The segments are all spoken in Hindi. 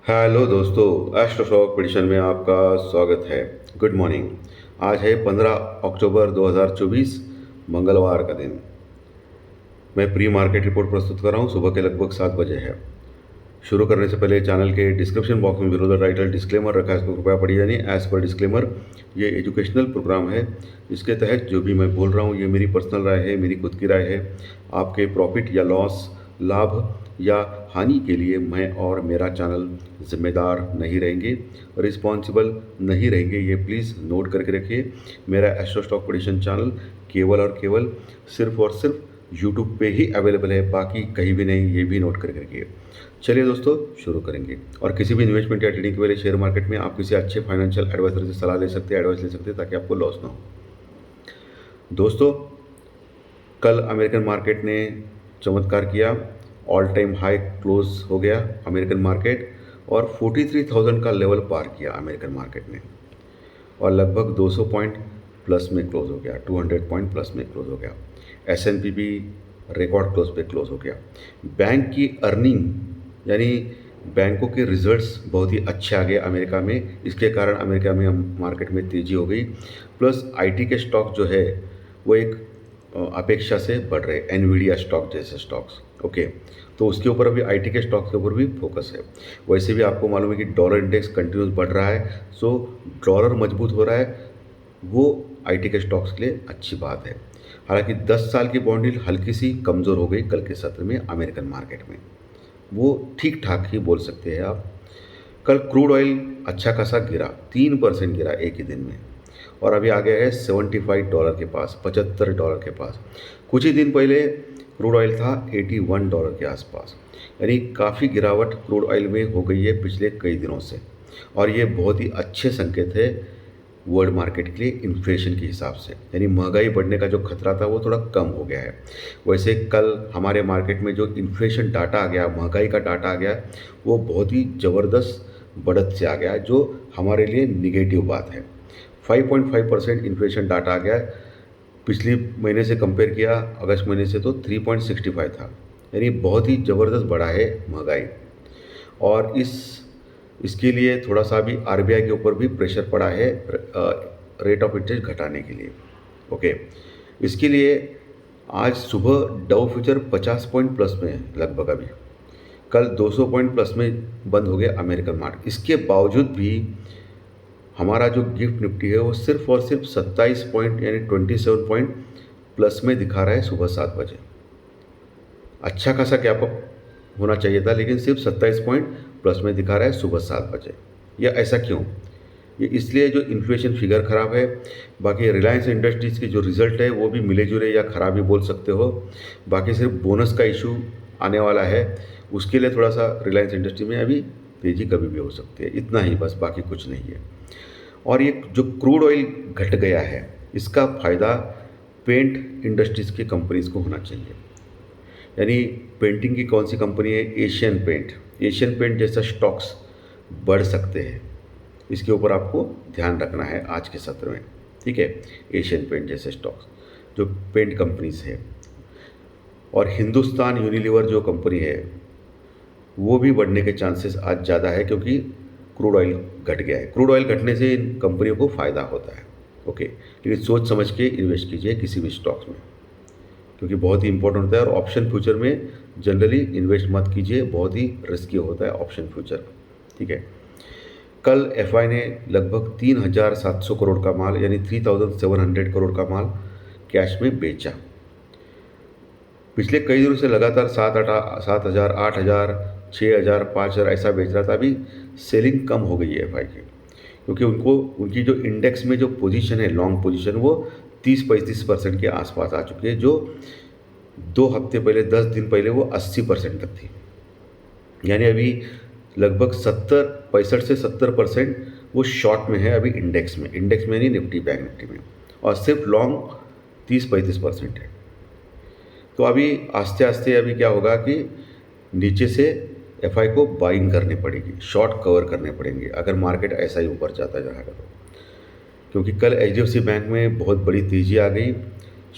हेलो दोस्तों, एस्ट्रोशॉक प्रेडिक्शन में आपका स्वागत है। Good morning. आज है 15 अक्टूबर 2024, मंगलवार का दिन। मैं प्री मार्केट रिपोर्ट प्रस्तुत कर रहा हूँ। सुबह के लगभग 7 बजे है। शुरू करने से पहले चैनल के डिस्क्रिप्शन बॉक्स में विरोध टाइटल डिस्क्लेमर रखा है, इसको कृपया पढ़िए। यानी एज पर डिस्क्लेमर, ये एजुकेशनल प्रोग्राम है। इसके तहत जो भी मैं बोल रहा हूँ ये मेरी पर्सनल राय है, मेरी खुद की राय है। आपके प्रॉफिट या लॉस, लाभ या हानि के लिए मैं और मेरा चैनल जिम्मेदार नहीं रहेंगे, रिस्पॉन्सिबल नहीं रहेंगे। ये प्लीज़ नोट करके रखिए। मेरा एस्ट्रो स्टॉक प्रेडिक्शन चैनल केवल और केवल सिर्फ और सिर्फ यूट्यूब पे ही अवेलेबल है, बाकी कहीं भी नहीं। ये भी नोट करके रखिए। चलिए दोस्तों, शुरू करेंगे। और किसी भी इन्वेस्टमेंट या ट्रेडिंग के लिए शेयर मार्केट में आप किसी अच्छे फाइनेंशियल एडवाइजर से सलाह ले सकते हैं, एडवाइस ले सकते हैं, ताकि आपको लॉस ना हो। दोस्तों, कल अमेरिकन मार्केट ने चमत्कार किया। ऑल टाइम हाई क्लोज हो गया अमेरिकन मार्केट, और 43,000 का लेवल पार किया अमेरिकन मार्केट ने, और लगभग 200 पॉइंट प्लस में क्लोज हो गया, 200 पॉइंट प्लस में क्लोज हो गया। S&P भी रिकॉर्ड क्लोज पे क्लोज हो गया। बैंक की अर्निंग यानी बैंकों के रिजल्ट्स बहुत ही अच्छे आ गए अमेरिका में। इसके कारण अमेरिका में मार्केट में तेज़ी हो गई। प्लस आईटी के स्टॉक जो है वो एक अपेक्षा से बढ़ रहे, एनवीडिया स्टॉक जैसे स्टॉक्स। ओके, तो उसके ऊपर अभी आईटी के स्टॉक के ऊपर भी फोकस है। वैसे भी आपको मालूम है कि डॉलर इंडेक्स कंटिन्यूस बढ़ रहा है, सो डॉलर मजबूत हो रहा है, वो आईटी के स्टॉक्स के लिए अच्छी बात है। हालांकि 10 साल की बॉन्ड यील्ड हल्की सी कमज़ोर हो गई कल के सत्र में अमेरिकन मार्केट में, वो ठीक ठाक ही बोल सकते हैं आप। कल क्रूड ऑयल अच्छा खासा गिरा, 3% गिरा एक ही दिन में, और अभी आ गया है $75 के पास, $75 के पास। कुछ ही दिन पहले क्रूड ऑयल था $81 के आसपास। यानी काफ़ी गिरावट क्रूड ऑयल में हो गई है पिछले कई दिनों से, और ये बहुत ही अच्छे संकेत है वर्ल्ड मार्केट के लिए इन्फ्लेशन के हिसाब से। यानी महंगाई बढ़ने का जो खतरा था वो थोड़ा कम हो गया है। वैसे कल हमारे मार्केट में जो इन्फ्लेशन डाटा आ गया, महंगाई का डाटा आ गया, वो बहुत ही ज़बरदस्त बढ़त से आ गया, जो हमारे लिए निगेटिव बात है। 5.5% इन्फ्लेशन डाटा आ गया। पिछले महीने से कंपेयर किया, अगस्त महीने से, तो 3.65 था। यानी बहुत ही ज़बरदस्त बढ़ा है महंगाई। और इसके लिए थोड़ा सा भी आरबीआई के ऊपर भी प्रेशर पड़ा है रेट ऑफ इंटरेस्ट घटाने के लिए। ओके, इसके लिए आज सुबह डाउ फ्यूचर 50 पॉइंट प्लस में है लगभग। अभी कल 200 पॉइंट प्लस में बंद हो गया अमेरिकन मार्केट। इसके बावजूद भी हमारा जो गिफ्ट निफ्टी है वो सिर्फ और सिर्फ 27 पॉइंट यानी 27 पॉइंट प्लस में दिखा रहा है सुबह 7 बजे। अच्छा खासा गैप अप होना चाहिए था, लेकिन सिर्फ 27 पॉइंट प्लस में दिखा रहा है सुबह 7 बजे। यह ऐसा क्यों? ये इसलिए जो इन्फ्लेशन फिगर ख़राब है। बाकी रिलायंस इंडस्ट्रीज़ की जो रिज़ल्ट है वो भी मिले जुले या ख़राब ही बोल सकते हो। बाकी सिर्फ बोनस का इशू आने वाला है, उसके लिए थोड़ा सा रिलायंस इंडस्ट्री में अभी तेज़ी कभी भी हो सकती है। इतना ही बस, बाकी कुछ नहीं है। और ये जो क्रूड ऑयल घट गया है, इसका फ़ायदा पेंट इंडस्ट्रीज़ की कंपनीज़ को होना चाहिए। यानी पेंटिंग की कौन सी कंपनी है? Asian paint. एशियन पेंट जैसा स्टॉक्स बढ़ सकते हैं, इसके ऊपर आपको ध्यान रखना है आज के सत्र में। ठीक है, एशियन पेंट जैसे स्टॉक्स जो पेंट कंपनीज है। और हिंदुस्तान यूनिलीवर जो कंपनी है वो भी बढ़ने के चांसेस आज ज़्यादा है, क्योंकि क्रूड ऑयल घट गया है। क्रूड ऑयल घटने से इन कंपनियों को फ़ायदा होता है। ओके, लेकिन सोच समझ के इन्वेस्ट कीजिए किसी भी स्टॉक्स में, क्योंकि बहुत ही इंपॉर्टेंट होता है। और ऑप्शन फ्यूचर में जनरली इन्वेस्ट मत कीजिए, बहुत ही रिस्की होता है ऑप्शन फ्यूचर। ठीक है, कल एफआई ने लगभग 3,700 करोड़ का माल यानी 3,700 करोड़ का माल कैश में बेचा। पिछले कई दिनों से लगातार 7,000, 8,000, 6,000, 5,000 ऐसा बेच रहा था। अभी सेलिंग कम हो गई है एफआई की, क्योंकि उनकी जो इंडेक्स में जो पोजीशन है, लॉन्ग पोजीशन, वो 30-35% के आसपास आ चुकी है, जो 2 हफ्ते पहले, 10 दिन पहले वो 80% तक थी। यानी अभी लगभग 65 से 70% वो शॉर्ट में है अभी इंडेक्स में यानी निफ्टी, बैंक निफ्टी में, और सिर्फ लॉन्ग 30-35% है। तो अभी आस्ते आस्ते अभी क्या होगा कि नीचे से एफआई को बाइंग करनी पड़ेगी, शॉर्ट कवर करने पड़ेंगे अगर मार्केट ऐसा ही ऊपर जाता जाएगा तो। क्योंकि कल एचडीएफसी बैंक में बहुत बड़ी तेज़ी आ गई,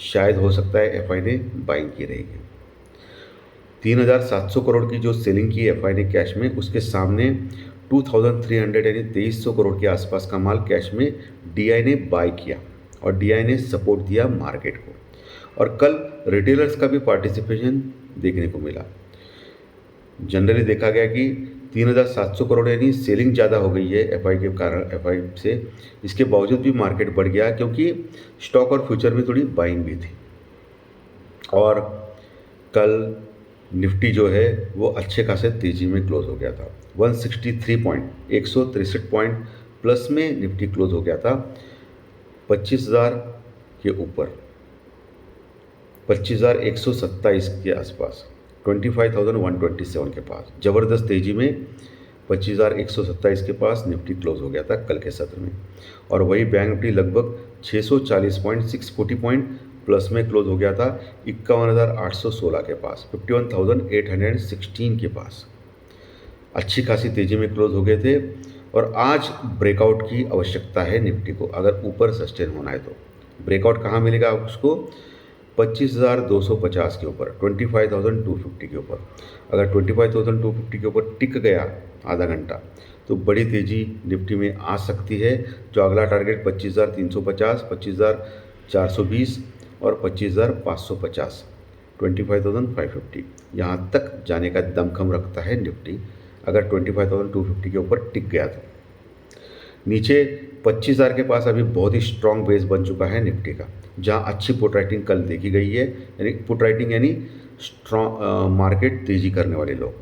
शायद हो सकता है एफआई ने बाइंग की रहेगी। 3,700 करोड़ की जो सेलिंग की एफआई ने कैश में, उसके सामने 2300 यानी 2300 करोड़ के आसपास का माल कैश में डीआई ने बाय किया और डीआई ने सपोर्ट दिया मार्केट को। और कल रिटेलर्स का भी पार्टिसिपेशन देखने को मिला। जनरली देखा गया कि 3700 करोड़ यानी सेलिंग ज़्यादा हो गई है एफआई के कारण, एफआई से। इसके बावजूद भी मार्केट बढ़ गया क्योंकि स्टॉक और फ्यूचर में थोड़ी बाइंग भी थी। और कल निफ्टी जो है वो अच्छे खासे तेज़ी में क्लोज हो गया था। 163 पॉइंट प्लस में निफ्टी क्लोज हो गया था, 25,000 के ऊपर, 25,127 के आसपास, 25,127 के पास ज़बरदस्त तेज़ी में 25,127 के पास निफ्टी क्लोज हो गया था कल के सत्र में। और वही बैंक निफ्टी लगभग 640 पॉइंट, 640 पॉइंट प्लस में क्लोज हो गया था 51,816 के पास, 51,816 के पास। अच्छी खासी तेज़ी में क्लोज हो गए थे। और आज ब्रेकआउट की आवश्यकता है निफ्टी को, अगर ऊपर सस्टेन होना है तो। ब्रेकआउट कहाँ मिलेगा उसको? 25,250 के ऊपर, 25,250 के ऊपर। अगर 25,250 के ऊपर टिक गया आधा घंटा तो बड़ी तेज़ी निफ्टी में आ सकती है। जो अगला टारगेट 25,350, 25,420 और 25,550, 25,550, यहाँ तक जाने का दमखम रखता है निफ्टी, अगर 25,250 के ऊपर टिक गया तो। नीचे 25,000 के पास अभी बहुत ही स्ट्रॉन्ग बेस बन चुका है निफ्टी का, जहाँ अच्छी पुट राइटिंग कल देखी गई है। यानी पुट राइटिंग यानी स्ट्रॉन्ग मार्केट तेज़ी करने वाले लोग।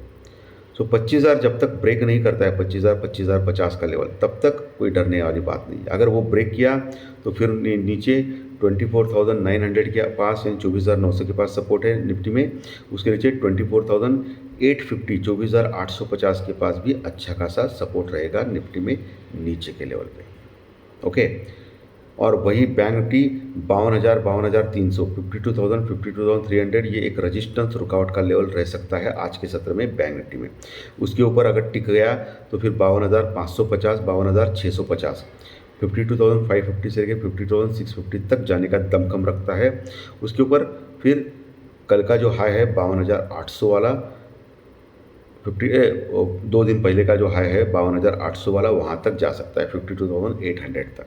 सो 25,000 जब तक ब्रेक नहीं करता है, 25,000, 25,050 का लेवल, तब तक कोई डरने वाली बात नहीं है। अगर वो ब्रेक किया तो फिर नीचे 24,900 के पास यानी 24,900 के पास सपोर्ट है निफ्टी में। उसके नीचे 24,850, 24,850 के पास भी अच्छा खासा सपोर्ट रहेगा निफ्टी में नीचे के लेवल पे। ओके। और वही बैंक निफ्टी 52,000, 52,300, 52,000, 52,300, ये एक रजिस्टेंस रुकावट का लेवल रह सकता है आज के सत्र में बैंक निफ्टी में। उसके ऊपर अगर टिक गया तो फिर 52,550, 52,650, 52,550 से लेकर 52,650 तक जाने का दमखम रखता है। उसके ऊपर फिर कल का जो हाई है 52,800 वाला, 2 दिन पहले का जो हाई है 52,800 वाला, वहाँ तक जा सकता है, 52,800 तक।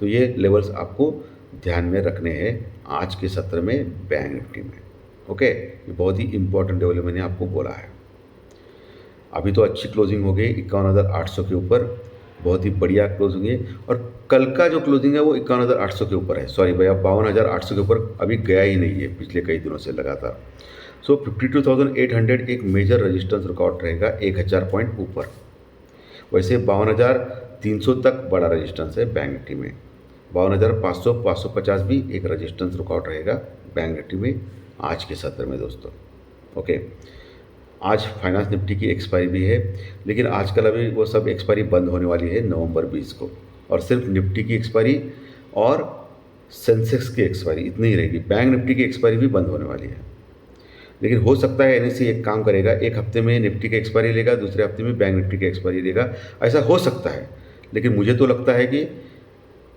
तो ये लेवल्स आपको ध्यान में रखने हैं आज के सत्र में बैंक निफ्टी में। ओके, ये बहुत ही इंपॉर्टेंट लेवल मैंने आपको बोला है। अभी तो अच्छी क्लोजिंग हो गई 51,800 के ऊपर, बहुत ही बढ़िया क्लोजिंग है। और कल का जो क्लोजिंग है वो 51,800 के ऊपर है, सॉरी भैया 52,800 के ऊपर अभी गया ही नहीं है पिछले कई दिनों से लगातार। सो 52,800 एक मेजर रेजिस्टेंस रुकावट रहेगा 1,000 पॉइंट ऊपर। वैसे 52,300 तक बड़ा रेजिस्टेंस है बैंक निफ्टी में। 52,500, 550 भी एक रेजिस्टेंस रुकावट रहेगा बैंक निफ्टी में आज के सत्र में दोस्तों। ओके, आज फाइनेंस निफ्टी की एक्सपायरी भी है, लेकिन आजकल अभी वो सब एक्सपायरी बंद होने वाली है नवंबर 20 को, और सिर्फ निफ्टी की एक्सपायरी और सेंसेक्स की एक्सपायरी इतनी ही रहेगी। बैंक निफ्टी की एक्सपायरी भी बंद होने वाली है, लेकिन हो सकता है एनएससी एक काम करेगा, एक हफ्ते में निफ्टी की एक्सपायरी लेगा, दूसरे हफ्ते में बैंक निफ्टी की एक्सपायरी लेगा, ऐसा हो सकता है। लेकिन मुझे तो लगता है कि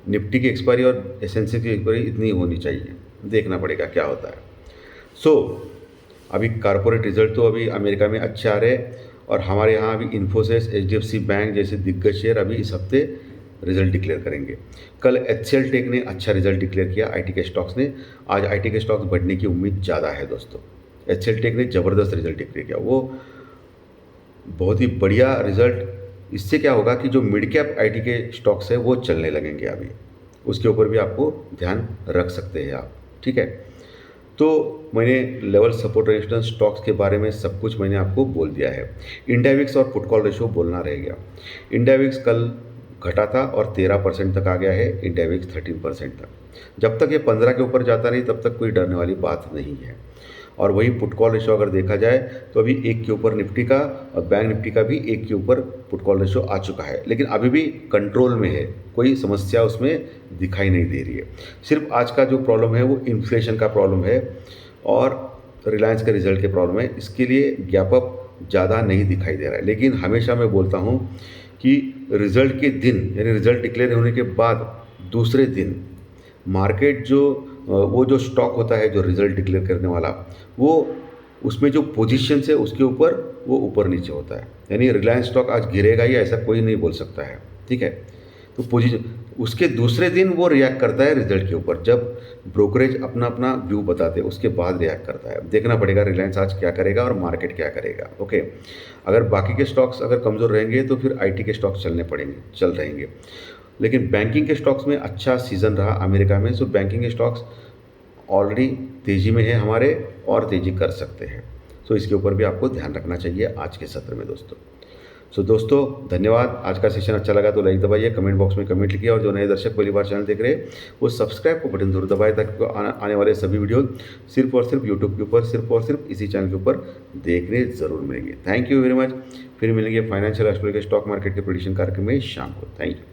निफ्टी की एक्सपायरी और एसएनसी की एक्सपायरी इतनी होनी चाहिए, देखना पड़ेगा क्या होता है। सो अभी कॉरपोरेट रिजल्ट तो अभी अमेरिका में अच्छे आ रहे हैं, और हमारे यहाँ अभी इन्फोसिस, एचडीएफसी बैंक जैसे दिग्गज शेयर अभी इस हफ्ते रिजल्ट डिक्लेयर करेंगे। कल एचसीएल टेक ने अच्छा रिजल्ट डिक्लेयर किया आईटी के स्टॉक्स ने। आज आईटी के स्टॉक्स बढ़ने की उम्मीद ज़्यादा है दोस्तों। एचसीएल टेक ने ज़बरदस्त रिजल्ट डिक्लेयर किया, वो बहुत ही बढ़िया रिजल्ट। इससे क्या होगा कि जो मिड कैप आईटी के स्टॉक्स है वो चलने लगेंगे अभी, उसके ऊपर भी आपको ध्यान रख सकते हैं आप, ठीक है। तो मैंने लेवल सपोर्ट रेजिस्टेंस स्टॉक्स के बारे में सब कुछ मैंने आपको बोल दिया है। इंडिया विक्स और पुट कॉल रेशो बोलना रह गया। इंडिया विक्स कल घटा था और 13% तक आ गया है, इंडिया विक्स 13% तक। जब तक ये 15 के ऊपर जाता नहीं तब तक कोई डरने वाली बात नहीं है। और वही पुट कॉल रेशो अगर देखा जाए तो अभी 1 के ऊपर निफ्टी का और बैंक निफ्टी का भी 1 के ऊपर पुट कॉल रेशो आ चुका है, लेकिन अभी भी कंट्रोल में है, कोई समस्या उसमें दिखाई नहीं दे रही है। सिर्फ आज का जो प्रॉब्लम है वो इन्फ्लेशन का प्रॉब्लम है और रिलायंस के रिजल्ट के प्रॉब्लम है, इसके लिए गैप अप ज़्यादा नहीं दिखाई दे रहा है। लेकिन हमेशा मैं बोलता हूँ कि रिजल्ट के दिन यानी रिजल्ट डिक्लेयर होने के बाद दूसरे दिन मार्केट जो वो जो स्टॉक होता है जो रिजल्ट डिक्लेयर करने वाला, वो उसमें जो पोजीशंस है उसके ऊपर वो ऊपर नीचे होता है। यानी रिलायंस स्टॉक आज गिरेगा ही ऐसा कोई नहीं बोल सकता है, ठीक है। तो पोजीशन उसके दूसरे दिन वो रिएक्ट करता है रिजल्ट के ऊपर, जब ब्रोकरेज अपना अपना व्यू बताते हैं उसके बाद रिएक्ट करता है। देखना पड़ेगा रिलायंस आज क्या करेगा और मार्केट क्या करेगा, ओके। अगर बाकी के स्टॉक्स अगर कमज़ोर रहेंगे तो फिर आईटी के स्टॉक्स चल रहेंगे। लेकिन बैंकिंग के स्टॉक्स में अच्छा सीज़न रहा अमेरिका में, सो बैंकिंग के स्टॉक्स ऑलरेडी तेज़ी में है हमारे और तेज़ी कर सकते हैं। सो इसके ऊपर भी आपको ध्यान रखना चाहिए आज के सत्र में दोस्तों। सो दोस्तों धन्यवाद। आज का सेशन अच्छा लगा तो लाइक दबाइए, कमेंट बॉक्स में कमेंट लिखिए, और जो नए दर्शक पहली बार चैनल देख रहे हैं वो सब्सक्राइब को बटन जरूर दबाएं, ताकि आने वाले सभी वीडियो सिर्फ और सिर्फ यूट्यूब के ऊपर, सिर्फ और सिर्फ इसी चैनल के ऊपर देखने ज़रूर मिलेंगे। Thank you very much. फिर मिलेंगे फाइनेंशियल एस्ट्रोलॉजी के स्टॉक मार्केट के प्रेडिक्शन कार्यक्रम में शाम को। Thank you.